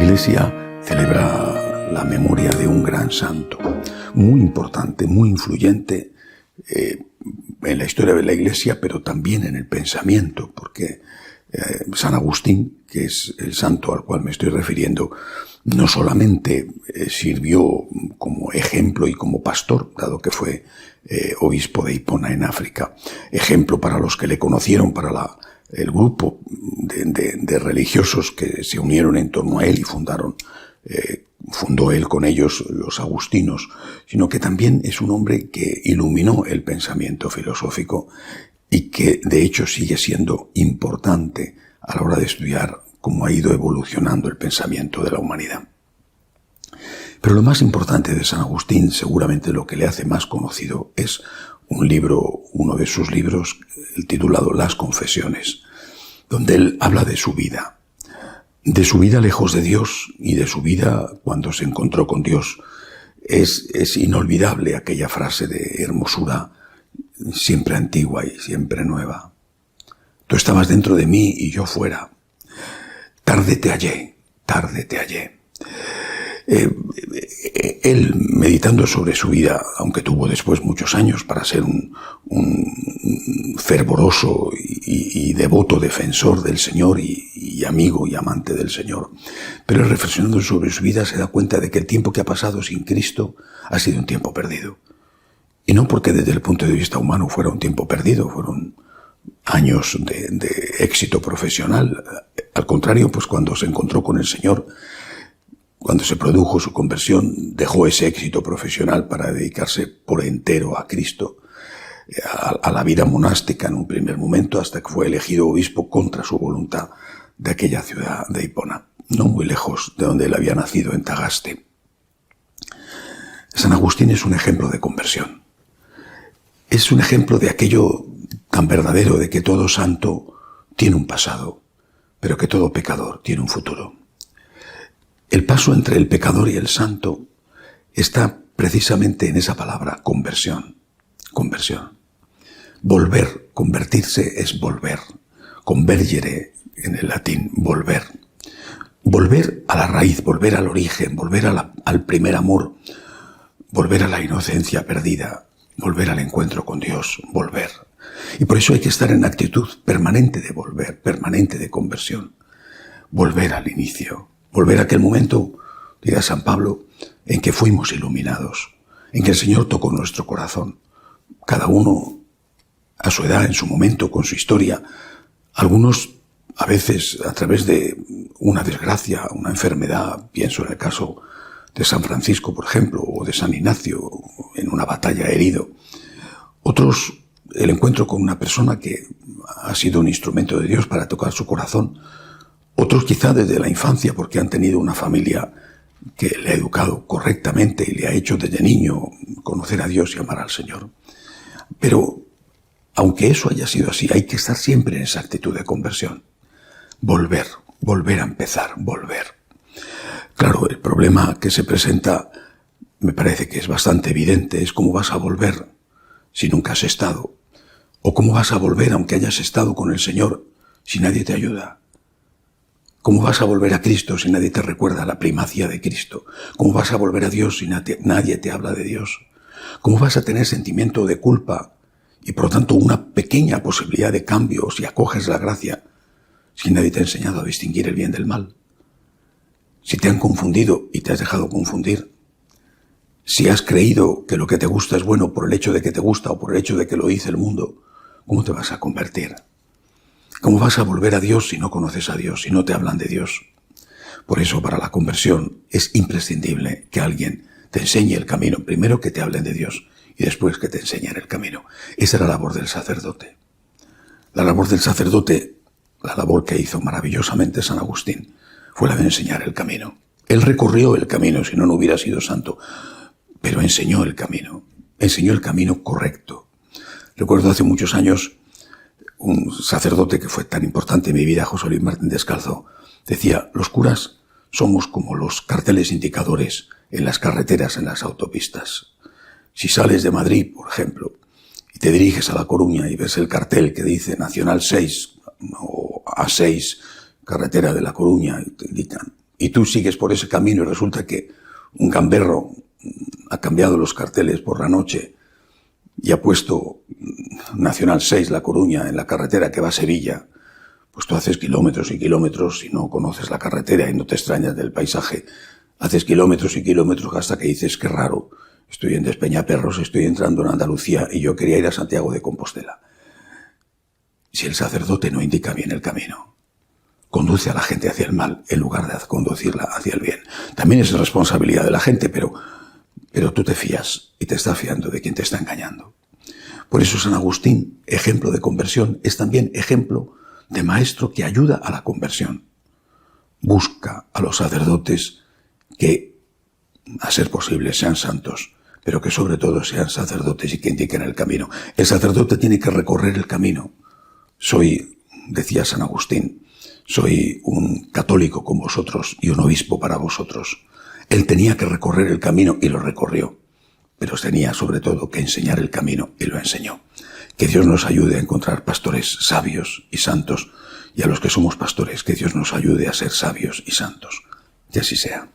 Iglesia celebra la memoria de un gran santo, muy importante, muy influyente en la historia de la Iglesia, pero también en el pensamiento, porque San Agustín, que es el santo al cual me estoy refiriendo, no solamente sirvió como ejemplo y como pastor, dado que fue obispo de Hipona en África, ejemplo para los que le conocieron, para el grupo de religiosos que se unieron en torno a él y fundó él con ellos los agustinos, sino que también es un hombre que iluminó el pensamiento filosófico y que de hecho sigue siendo importante a la hora de estudiar cómo ha ido evolucionando el pensamiento de la humanidad. Pero lo más importante de San Agustín, seguramente lo que le hace más conocido, es un libro, uno de sus libros, titulado Las Confesiones, donde él habla de su vida lejos de Dios y de su vida cuando se encontró con Dios. Es inolvidable aquella frase de hermosura siempre antigua y siempre nueva. Tú estabas dentro de mí y yo fuera. Tarde te hallé, tarde te hallé. Él, meditando sobre su vida, aunque tuvo después muchos años para ser un fervoroso y devoto defensor del Señor y amigo y amante del Señor, pero reflexionando sobre su vida se da cuenta de que el tiempo que ha pasado sin Cristo ha sido un tiempo perdido. Y no porque desde el punto de vista humano fuera un tiempo perdido, fueron años de éxito profesional. Al contrario, pues cuando se encontró con el Señor, cuando se produjo su conversión, dejó ese éxito profesional para dedicarse por entero a Cristo, a la vida monástica en un primer momento, hasta que fue elegido obispo contra su voluntad de aquella ciudad de Hipona, no muy lejos de donde él había nacido, en Tagaste. San Agustín es un ejemplo de conversión. Es un ejemplo de aquello tan verdadero de que todo santo tiene un pasado, pero que todo pecador tiene un futuro. El paso entre el pecador y el santo está precisamente en esa palabra, conversión. Conversión. Volver, convertirse es volver. Convergere en el latín, volver. Volver a la raíz, volver al origen, volver al primer amor, volver a la inocencia perdida, volver al encuentro con Dios, volver. Y por eso hay que estar en actitud permanente de volver, permanente de conversión. Volver al inicio. Volver a aquel momento, dirá San Pablo, en que fuimos iluminados, en que el Señor tocó nuestro corazón. Cada uno a su edad, en su momento, con su historia. Algunos, a veces, a través de una desgracia, una enfermedad, pienso en el caso de San Francisco, por ejemplo, o de San Ignacio, en una batalla herido. Otros, el encuentro con una persona que ha sido un instrumento de Dios para tocar su corazón. Otros quizá desde la infancia, porque han tenido una familia que le ha educado correctamente y le ha hecho desde niño conocer a Dios y amar al Señor. Pero, aunque eso haya sido así, hay que estar siempre en esa actitud de conversión. Volver a empezar, volver. Claro, el problema que se presenta, me parece que es bastante evidente, es cómo vas a volver si nunca has estado. O cómo vas a volver aunque hayas estado con el Señor si nadie te ayuda. ¿Cómo vas a volver a Cristo si nadie te recuerda la primacía de Cristo? ¿Cómo vas a volver a Dios si nadie te habla de Dios? ¿Cómo vas a tener sentimiento de culpa y por lo tanto una pequeña posibilidad de cambio si acoges la gracia si nadie te ha enseñado a distinguir el bien del mal? Si te han confundido y te has dejado confundir, si has creído que lo que te gusta es bueno por el hecho de que te gusta o por el hecho de que lo dice el mundo, ¿cómo te vas a convertir? ¿Cómo vas a volver a Dios si no conoces a Dios, si no te hablan de Dios? Por eso, para la conversión es imprescindible que alguien te enseñe el camino. Primero que te hablen de Dios y después que te enseñen el camino. Esa era la labor del sacerdote. La labor del sacerdote, la labor que hizo maravillosamente San Agustín, fue la de enseñar el camino. Él recorrió el camino, si no, no hubiera sido santo, pero enseñó el camino correcto. Recuerdo hace muchos años un sacerdote que fue tan importante en mi vida, José Luis Martín Descalzo, decía: los curas somos como los carteles indicadores en las carreteras, en las autopistas. Si sales de Madrid, por ejemplo, y te diriges a La Coruña y ves el cartel que dice Nacional 6 o A6, carretera de La Coruña, y te indican y tú sigues por ese camino y resulta que un gamberro ha cambiado los carteles por la noche y ha puesto Nacional 6, La Coruña, en la carretera que va a Sevilla, pues tú haces kilómetros y kilómetros y no conoces la carretera y no te extrañas del paisaje. Haces kilómetros y kilómetros hasta que dices, qué raro, estoy en Despeñaperros, estoy entrando en Andalucía y yo quería ir a Santiago de Compostela. Si el sacerdote no indica bien el camino, conduce a la gente hacia el mal en lugar de conducirla hacia el bien. También es responsabilidad de la gente, pero tú te fías y te estás fiando de quien te está engañando. Por eso San Agustín, ejemplo de conversión, es también ejemplo de maestro que ayuda a la conversión. Busca a los sacerdotes que, a ser posible, sean santos, pero que sobre todo sean sacerdotes y que indiquen el camino. El sacerdote tiene que recorrer el camino. Decía San Agustín, soy un católico con vosotros y un obispo para vosotros. Él tenía que recorrer el camino y lo recorrió, pero tenía sobre todo que enseñar el camino y lo enseñó. Que Dios nos ayude a encontrar pastores sabios y santos, y a los que somos pastores, que Dios nos ayude a ser sabios y santos. Que así sea.